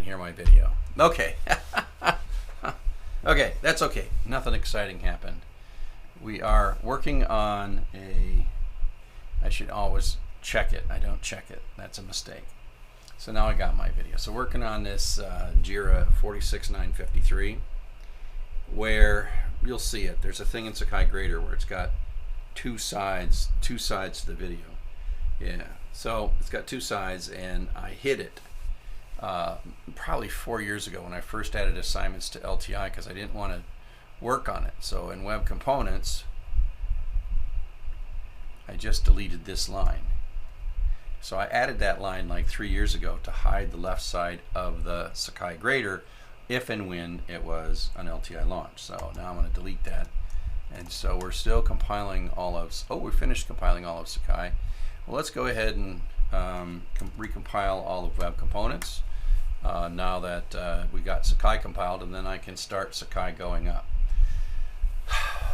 hear my video. Okay. Okay, that's okay. Nothing exciting happened. We are working on I should always check it. I don't check it. That's a mistake. So now I got my video. So working on this JIRA 46953, where you'll see it. There's a thing in Sakai Grader where it's got two sides to the video. Yeah. So it's got two sides, and I hid it probably 4 years ago when I first added assignments to LTI because I didn't want to work on it. So in Web Components, I just deleted this line. So I added that line like 3 years ago to hide the left side of the Sakai Grader if and when it was an LTI launch. So now I'm going to delete that. And so we're still compiling all of, we finished compiling all of Sakai. Well, let's go ahead and recompile all of Web Components now that we got Sakai compiled, and then I can start Sakai going up.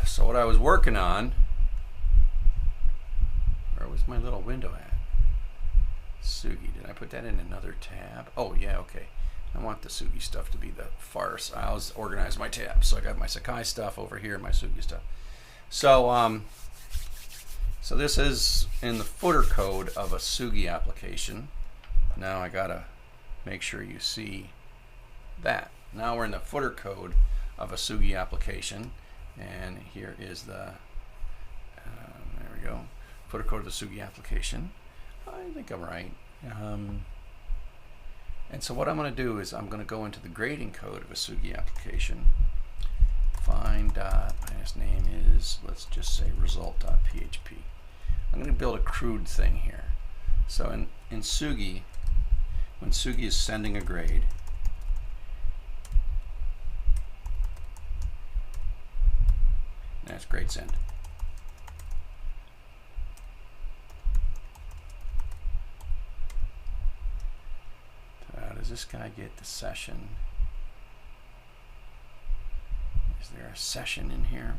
So what I was working on, where was my little window at? Tsugi, did I put that in another tab? Oh yeah, okay. I want the Tsugi stuff to be the farce. I always organize my tabs. So I got my Sakai stuff over here and my Tsugi stuff. So so this is in the footer code of a Tsugi application. Now I gotta make sure you see that. Now we're in the footer code of a Tsugi application, and here is the there we go, footer code of the Tsugi application. I think I'm right. And so what I'm going to do is I'm going to go into the grading code of a Tsugi application. Find minus name is, let's just say result.php. I'm going to build a crude thing here. So in Tsugi, when Tsugi is sending a grade, that's grade send. Does this guy get the session? Is there a session in here?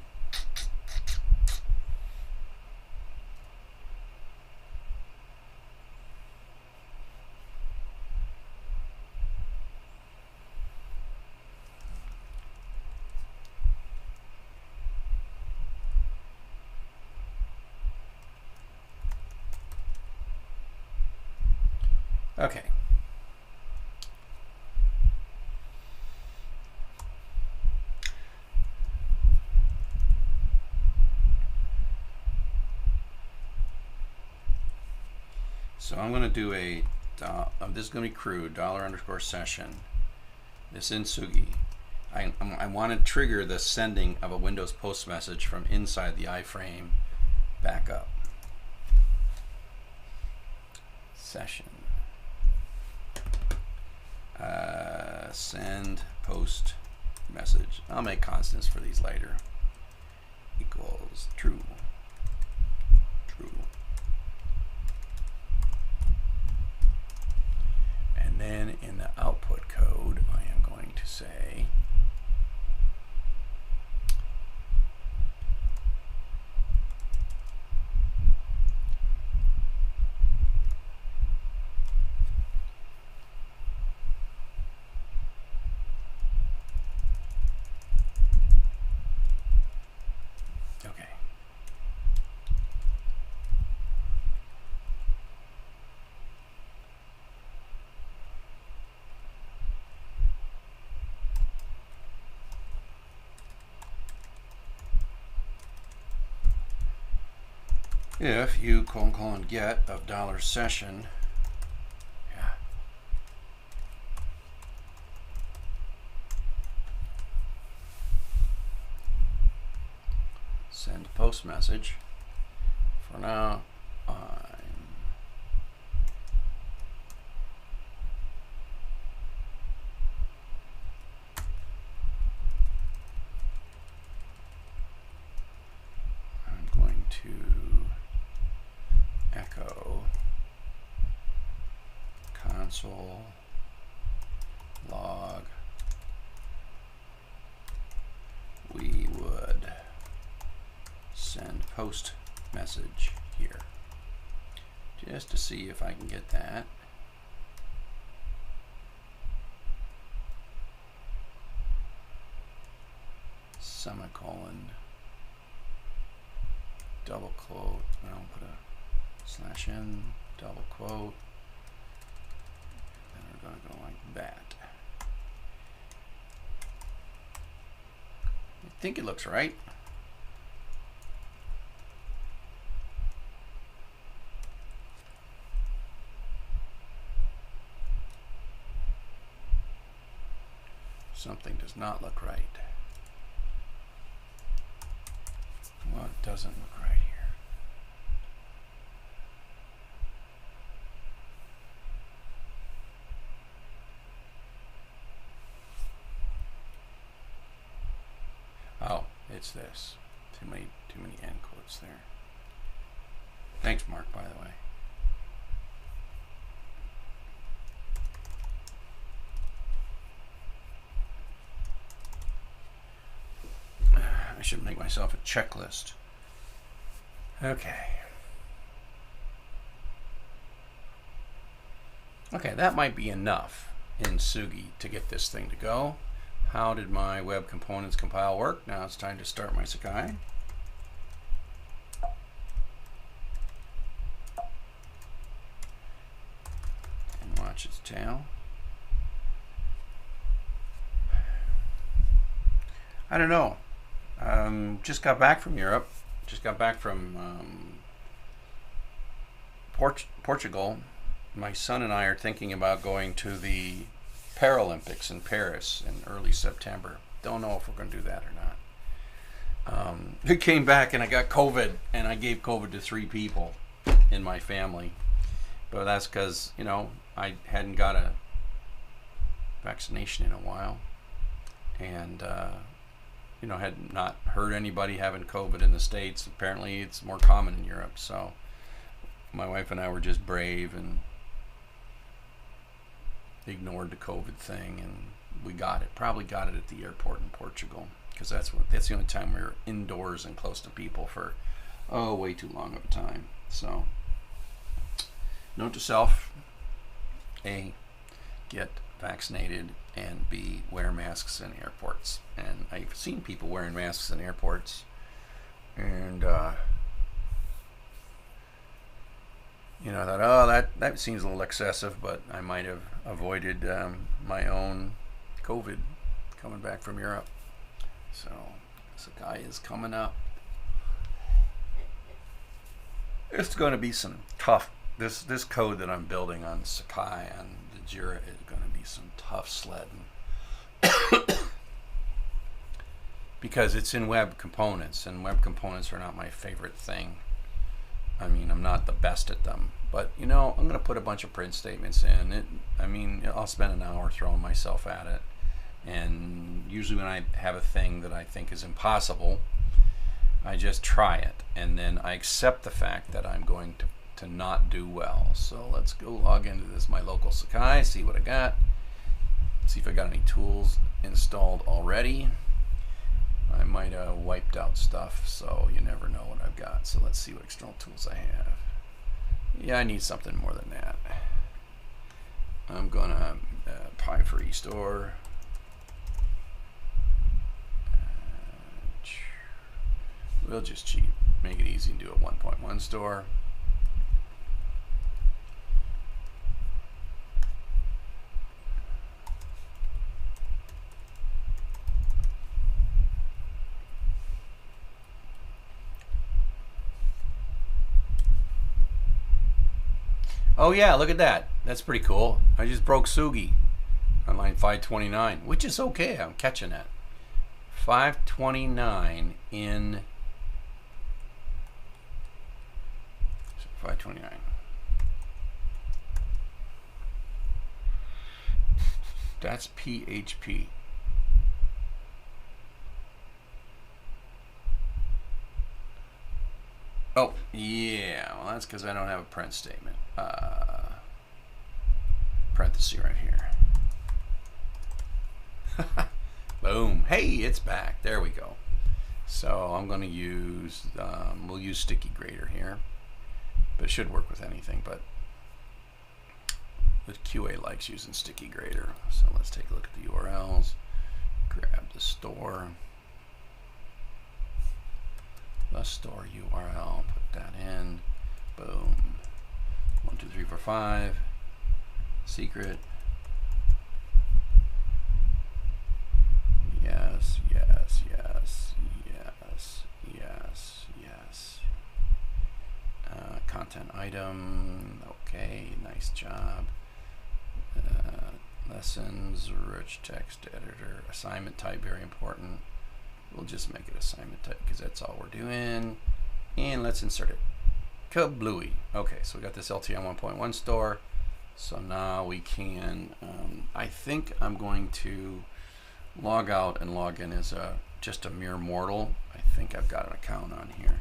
Okay. So I'm going to do this is going to be crude, $_session. This in Tsugi. I want to trigger the sending of a Windows post message from inside the iframe back up. Session. Send post message. I'll make constants for these later. Equals true. True. And then in the output code, I am going to say okay. If you ::get of $session, yeah, send post message. For now, I'm going to echo console log we would send post message here, just to see if I can get that. semicolon, double quote, and I'll put a /n, double quote, and we're going to go like that. I think it looks right. Something does not look right. Well, it doesn't look right here. Oh, it's this. Too many end quotes there. Thanks, Mark, by the way. I should make myself a checklist. Okay. Okay, that might be enough in Tsugi to get this thing to go. How did my web components compile work? Now it's time to start my Sakai. And watch its tail. I don't know. Just got back from Europe. Just got back from Portugal. My son and I are thinking about going to the Paralympics in Paris in early September. Don't know if we're going to do that or not. I came back and I got COVID, and I gave COVID to 3 people in my family. But that's because, you know, I hadn't got a vaccination in a while. And you know, had not heard anybody having COVID in the States. Apparently it's more common in Europe. So my wife and I were just brave and ignored the COVID thing, and we got it. Probably got it at the airport in Portugal, because that's the only time we were indoors and close to people for way too long of a time. So note to self: A, get vaccinated, and B, wear masks in airports. And I've seen people wearing masks in airports, and you know, I thought, oh, that seems a little excessive, but I might have avoided my own COVID coming back from Europe. So Sakai is coming up. It's going to be some tough. This code that I'm building on Sakai and the JIRA is going to be some tough sledding. Because it's in web components, and web components are not my favorite thing. I mean, I'm not the best at them, but you know, I'm going to put a bunch of print statements in. I mean, I'll spend an hour throwing myself at it, and usually when I have a thing that I think is impossible, I just try it, and then I accept the fact that I'm going to not do well. So let's go log into this my local Sakai, see what I got, see if I got any tools installed already. I might have wiped out stuff, so you never know what I've got. So let's see what external tools I have. Yeah, I need something more than that. I'm gonna Pi for eStore. We'll just cheat, make it easy and do a 1.1 store. Oh yeah, look at that. That's pretty cool. I just broke Tsugi on line 529, which is okay. I'm catching it. 529 in 529. That's PHP. Oh, yeah. Well, that's because I don't have a print statement. Parenthesis right here. Boom. Hey, it's back. There we go. So I'm going to use, we'll use Sticky Grader here. But it should work with anything, but the QA likes using Sticky Grader. So let's take a look at the URLs. Grab the store. store URL. Put that in. Boom. 1, 2, 3, 4, 5. Secret. Yes, yes, yes, yes, yes, yes. Content item. Okay, nice job. Lessons, rich text editor, assignment type, very important. We'll just make it assignment type because that's all we're doing. And let's insert it. Kablooey. Okay, so we got this LTM 1.1 store. So now we can, I think I'm going to log out and log in as just a mere mortal. I think I've got an account on here.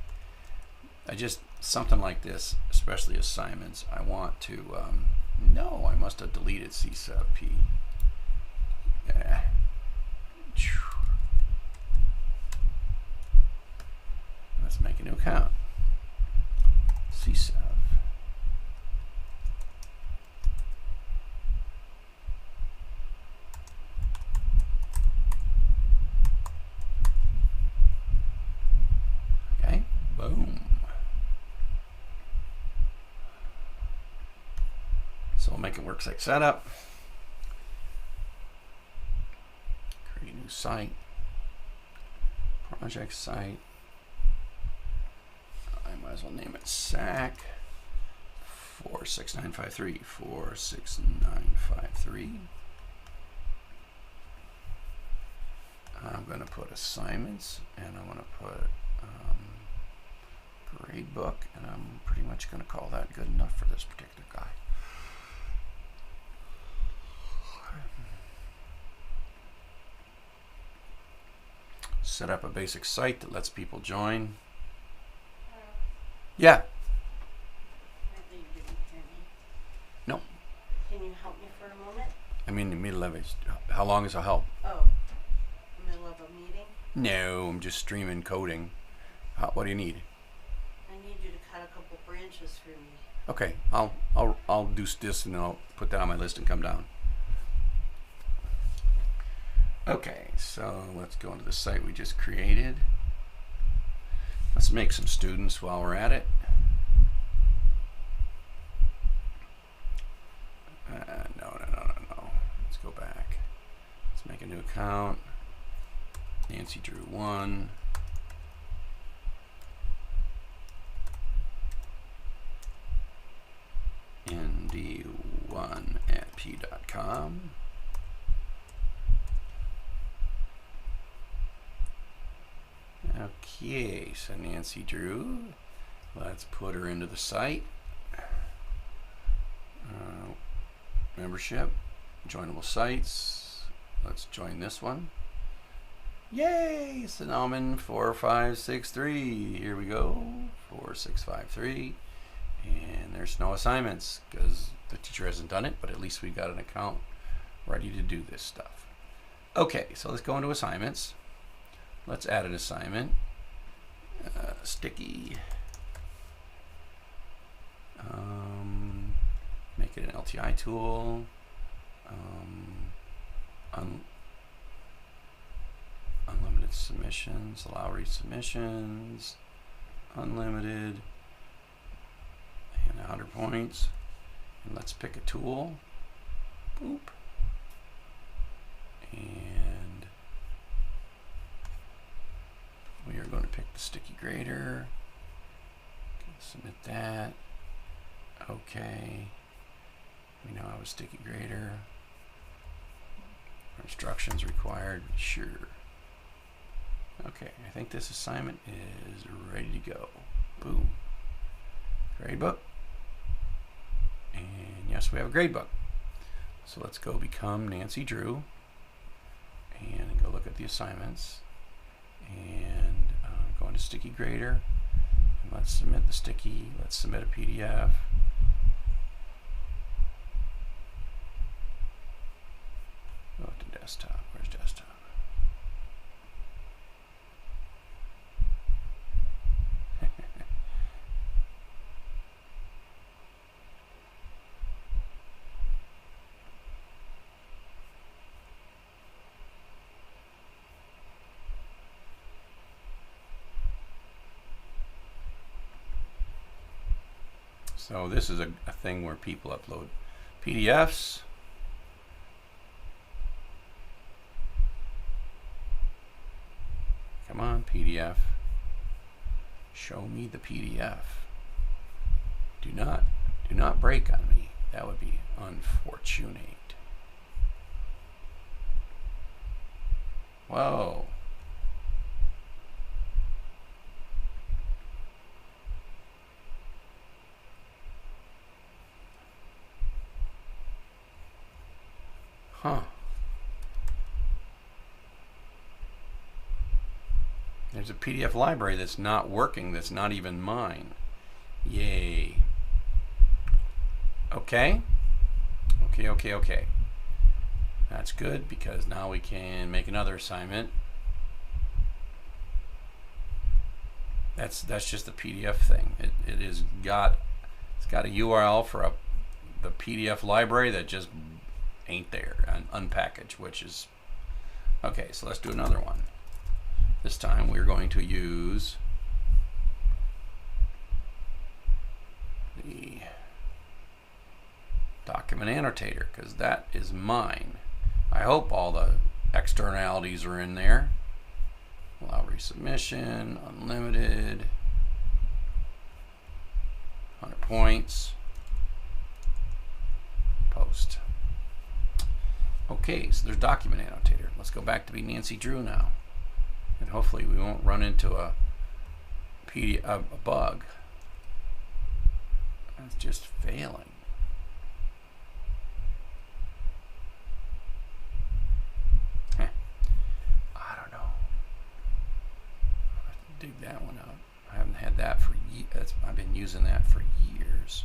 Something like this, especially assignments, I want to, no, I must have deleted CSUP. Yeah. Let's make a new account. CSUP. Okay, boom. So we'll make it work site setup. Create a new site. Project site. I might as well name it SAK-46953. 46953. I'm going to put assignments, and I'm going to put grade book, and I'm pretty much going to call that good enough for this particular guy. Set up a basic site that lets people join. Yeah. No. Can you help me for a moment? I'm in the middle of it. How long is a help? Oh, middle of a meeting? No, I'm just streaming coding. What do you need? I need you to cut a couple branches for me. Okay, I'll do this and then I'll put that on my list and come down. Okay, so let's go into the site we just created. Let's make some students while we're at it. No. Let's go back. Let's make a new account. Nancy Drew 1. nd1@p.com. Okay, so Nancy Drew, let's put her into the site. Membership, joinable sites. Let's join this one. Yay! Synonym 4563. Here we go. 4653. And there's no assignments because the teacher hasn't done it, but at least we've got an account ready to do this stuff. Okay, so let's go into assignments. Let's add an assignment. Sticky. Make it an LTI tool. Unlimited submissions. Allow resubmissions. Unlimited. And 100 points. And let's pick a tool. Boop. And we are going to pick the sticky grader. Submit that. Okay. We now have a sticky grader. Instructions required. Sure. Okay, I think this assignment is ready to go. Boom. Gradebook. And yes, we have a gradebook. So let's go become Nancy Drew and go look at the assignments. And go into Sticky Grader. And let's submit the sticky. Let's submit a PDF. Go to desktop. Where's desktop? So this is a thing where people upload PDFs. Come on, PDF. Show me the PDF. Do not break on me. That would be unfortunate. Whoa. Huh. There's a PDF library that's not working, that's not even mine. Yay. Okay. Okay. That's good because now we can make another assignment. That's just the PDF thing. It's got a URL for the PDF library that just ain't there, and unpackaged, which is okay. So let's do another one. This time we're going to use the document annotator because that is mine. I hope all the externalities are in there. Allow resubmission, unlimited, 100 points, post. Okay, so there's document annotator. Let's go back to be Nancy Drew now. And hopefully we won't run into a bug. That's just failing. I don't know. I'll have to dig that one out. I haven't had that for years. I've been using that for years.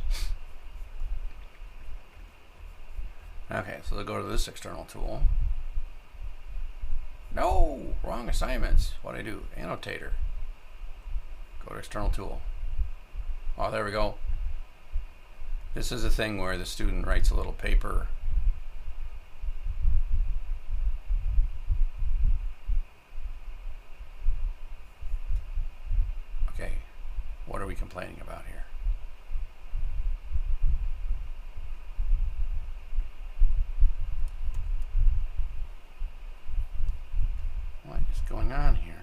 Okay, so they'll go to this external tool. No, wrong assignments. What'd I do? Annotator. Go to external tool. Oh, there we go. This is a thing where the student writes a little paper. Okay, what are we complaining about here? What is going on here?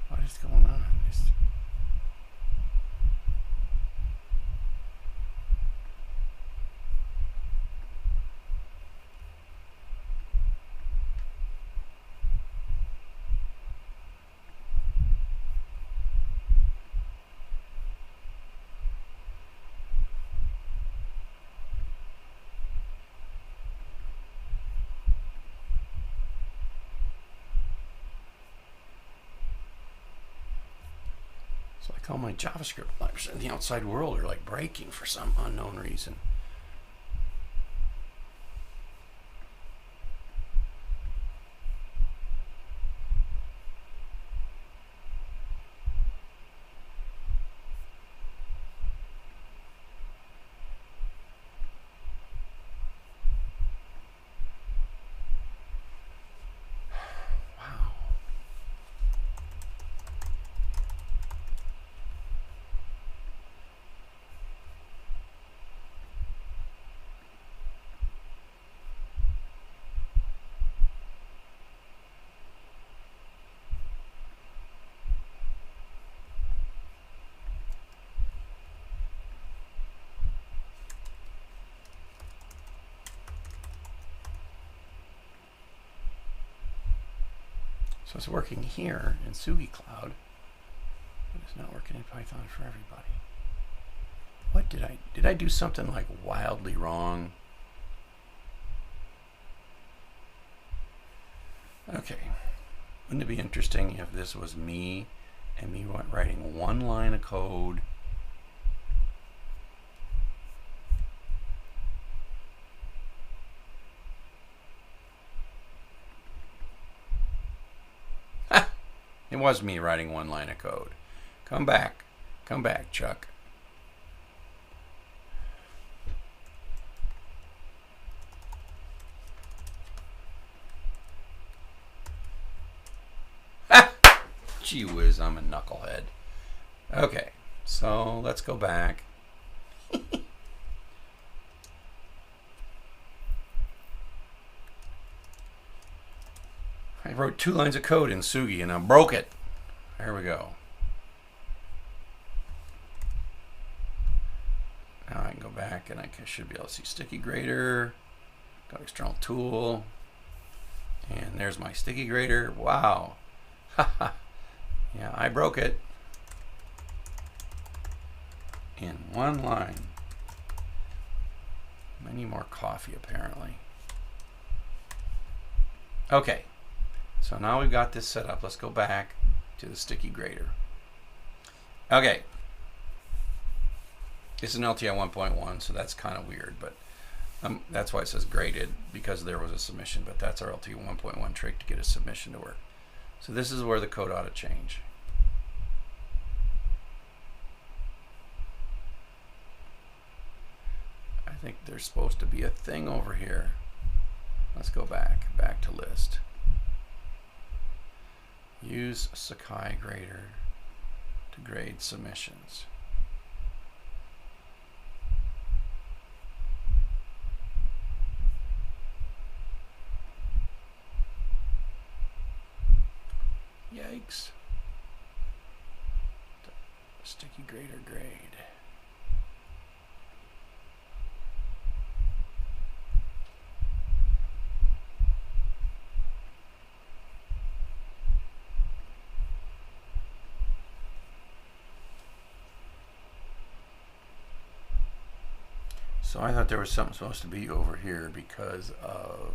What is going on? So like all my JavaScript libraries in the outside world are like breaking for some unknown reason. So it's working here in Tsugi Cloud, but it's not working in Python for everybody. What did I do something like wildly wrong? Okay, wouldn't it be interesting if this was me and me writing one line of code It was me writing one line of code. Come back, Chuck. Gee whiz, I'm a knucklehead. Okay, so let's go back. I wrote 2 lines of code in Tsugi and I broke it. There we go. Now I can go back and I should be able to see Sticky Grader. Got external tool. And there's my Sticky Grader. Wow. Yeah, I broke it. In one line. I need more coffee apparently. Okay. So now we've got this set up. Let's go back to the Sticky Grader. Okay. It's an LTI 1.1, so that's kind of weird, but that's why it says graded, because there was a submission, but that's our LTI 1.1 trick to get a submission to work. So this is where the code ought to change. I think there's supposed to be a thing over here. Let's go back to list. Use Sakai Grader to grade submissions. Yikes. Sticky Grader grade. So I thought there was something supposed to be over here because of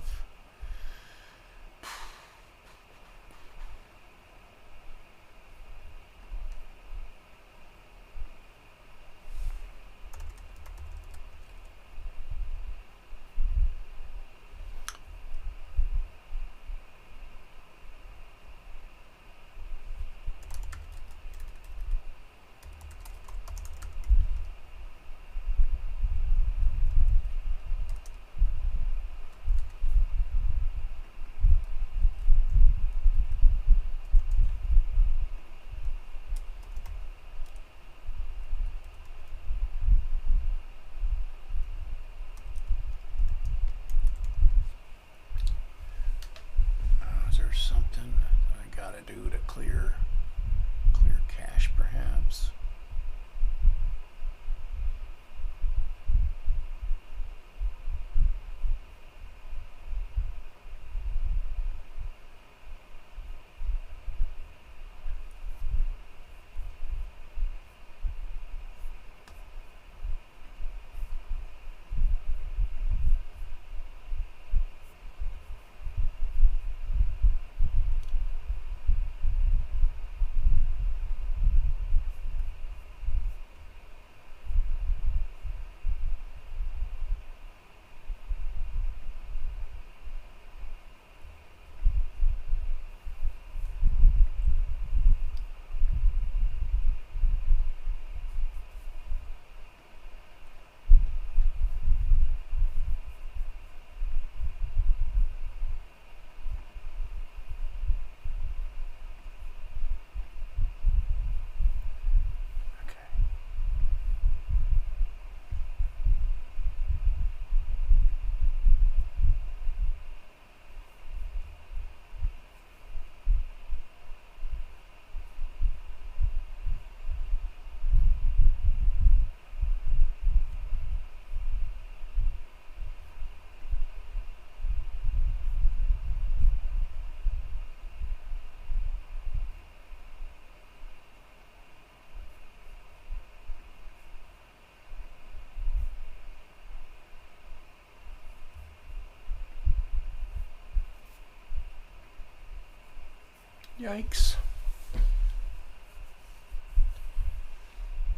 Yikes.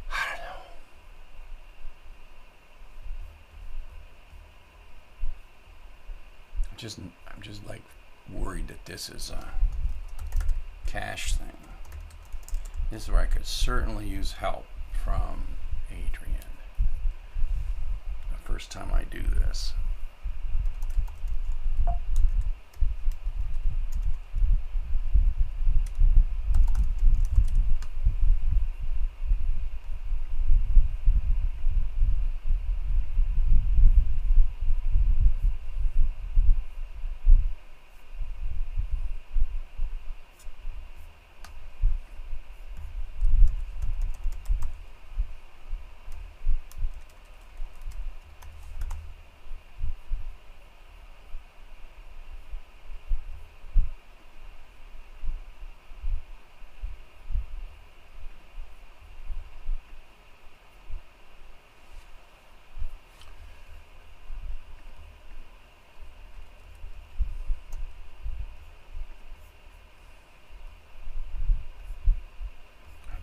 I don't know. I'm just like worried that this is a cache thing. This is where I could certainly use help from Adrian. The first time I do this.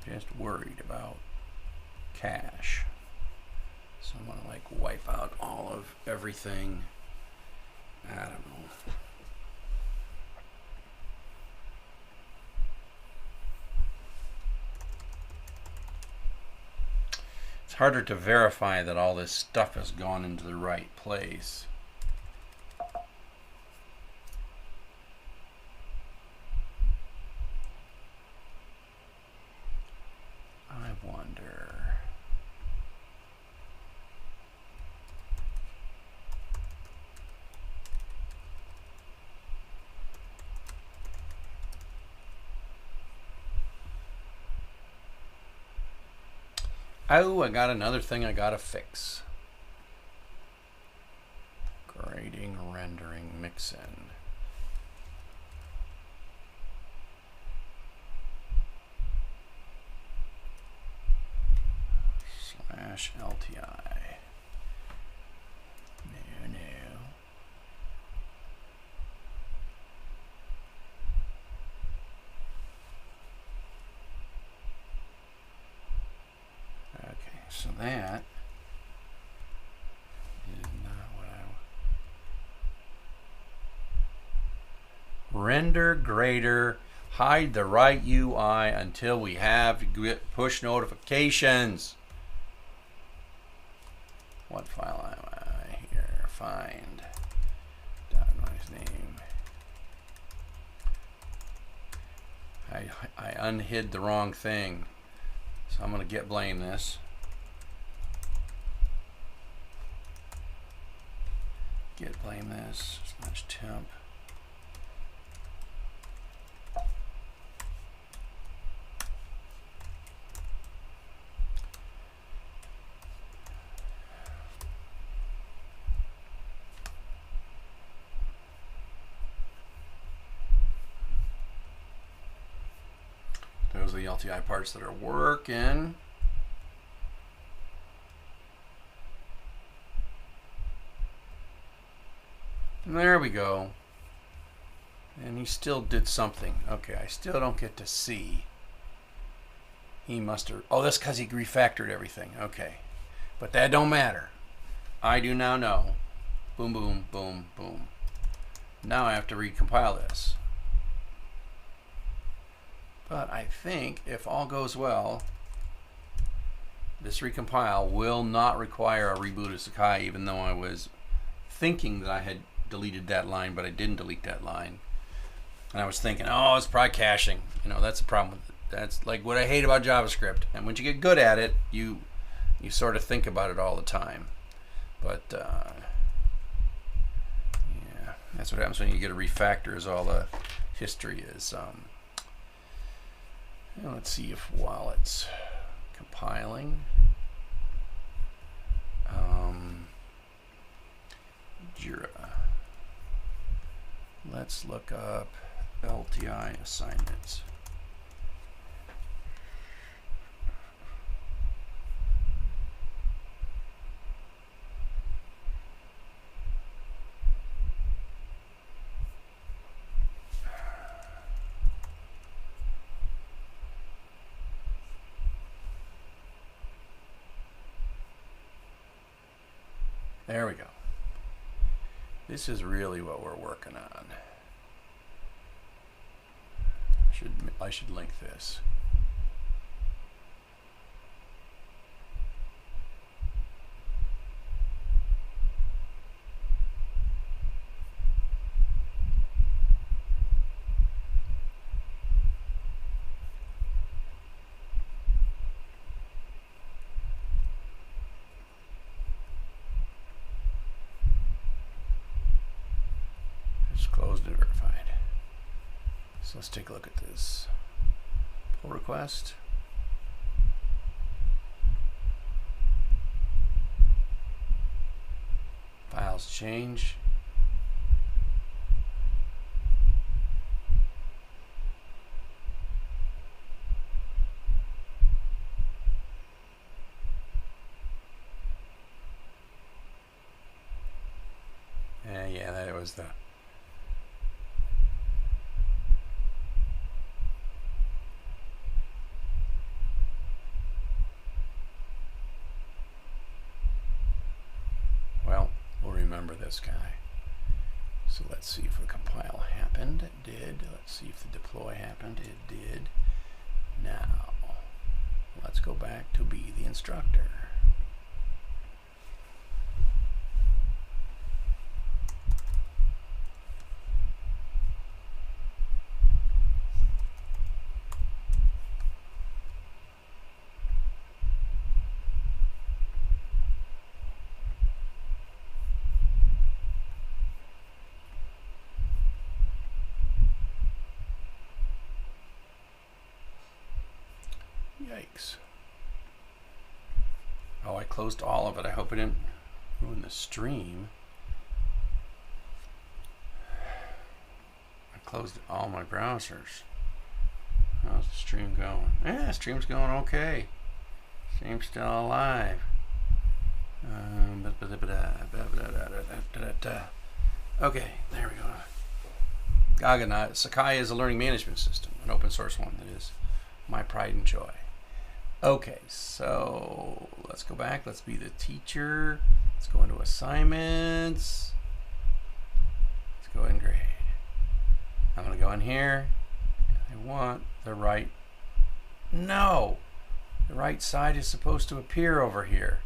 Just worried about cache. So I'm gonna like wipe out all of everything. I don't know. It's harder to verify that all this stuff has gone into the right place. I wonder. Oh, I got another thing I gotta fix. Grading, rendering, mixin. /LTI. No. Okay, so that is not what I... Render grader, hide the right UI until we have push notifications. What file am I here? Find .noise name. I unhid the wrong thing, so I'm going to blame this. Blame this / temp. Those are the LTI parts that are working. And there we go. And he still did something. Okay, I still don't get to see. He must have... Oh, that's because he refactored everything. Okay. But that don't matter. I do now know. Boom, boom, boom, boom. Now I have to recompile this. But I think if all goes well, this recompile will not require a reboot of Sakai, even though I was thinking that I had deleted that line, but I didn't delete that line. And I was thinking, oh, it's probably caching. You know, that's the problem with it. That's like what I hate about JavaScript. And once you get good at it, you sort of think about it all the time. But yeah, that's what happens when you get a refactor, is all the history is. Let's see if while it's compiling, JIRA. Let's look up LTI assignments. There we go. This is really what we're working on. I should link this. Closed and verified. So let's take a look at this pull request. Files change. Yeah, that was the remember this guy. So let's see if the compile happened. It did. Let's see if the deploy happened. It did. Now, let's go back to be the instructor. Yikes. Oh, I closed all of it. I hope it didn't ruin the stream. I closed all my browsers. How's the stream going? Yeah, stream's going okay. Stream's still alive. Okay, there we go. Gaga, Sakai is a learning management system, an open source one that is my pride and joy. Okay, so let's go back. Let's be the teacher. Let's go into assignments. Let's go in grade. I'm going to go in here. I want the right. No! The right side is supposed to appear over here.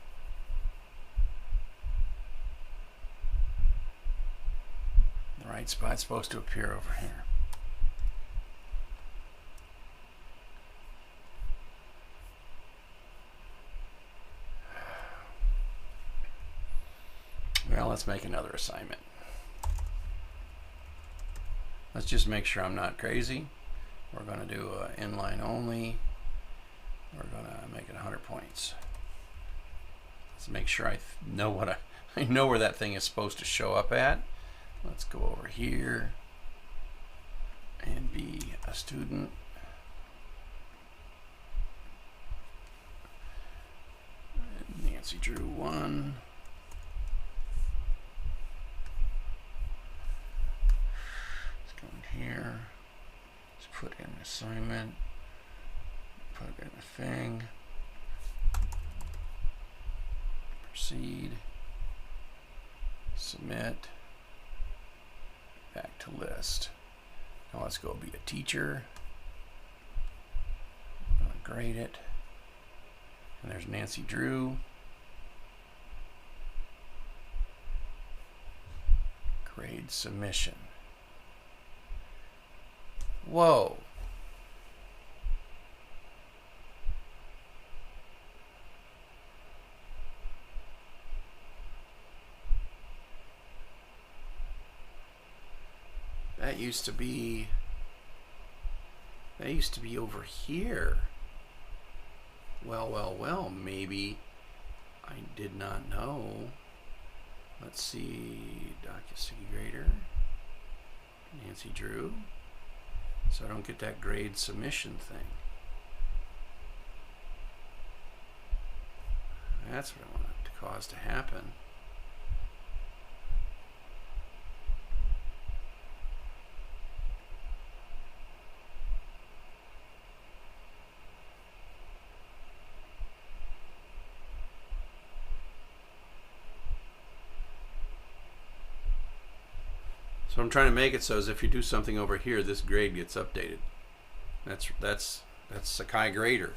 The right spot's supposed to appear over here. Well, let's make another assignment. Let's just make sure I'm not crazy. We're going to do inline only. We're going to make it 100 points. Let's make sure I know what I know where that thing is supposed to show up at. Let's go over here and be a student. And Nancy Drew 1. Here, let's put in assignment, put in a thing, proceed, submit, back to list. Now let's go be a teacher. I'm going to grade it. And there's Nancy Drew. Grade submission. Whoa. That used to be over here. Well, maybe I did not know. Let's see, Sakai Grader, Nancy Drew. So I don't get that grade submission thing. That's what I want to cause to happen. So I'm trying to make it so as if you do something over here, this grade gets updated. That's Sakai Grader.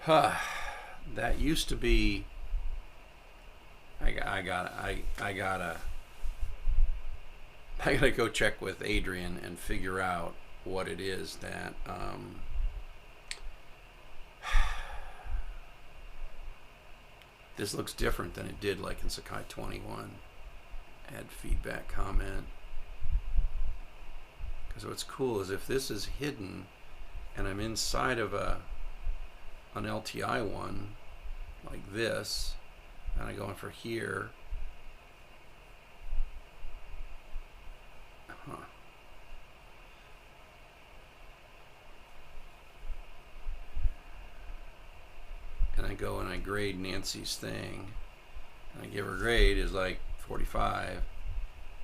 That used to be. I gotta go check with Adrian and figure out what it is that this looks different than it did like in Sakai 21. Add feedback comment. Because what's cool is if this is hidden and I'm inside of an LTI one like this, and I go in for here. And I go and I grade Nancy's thing, and I give her grade is like 45,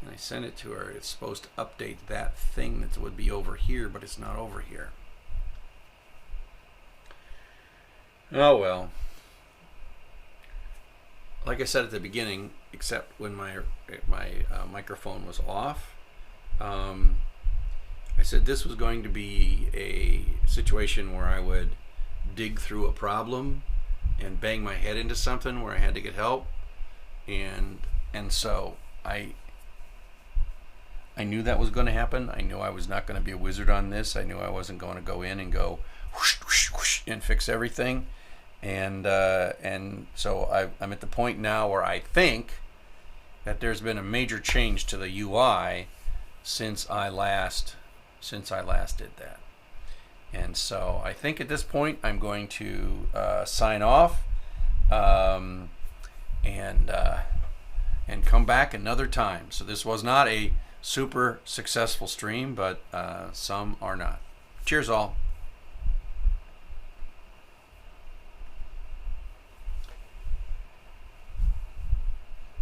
and I send it to her. It's supposed to update that thing that would be over here, but it's not over here. Oh well. Like I said at the beginning, except when my microphone was off, I said this was going to be a situation where I would dig through a problem and bang my head into something where I had to get help, and so I knew that was going to happen. I knew I was not going to be a wizard on this. I knew I wasn't going to go in and go whoosh, whoosh, whoosh, and fix everything. And so I'm at the point now where I think that there's been a major change to the UI since I last did that. And so I think at this point I'm going to sign off and come back another time. So this was not a super successful stream, but some are not. Cheers all.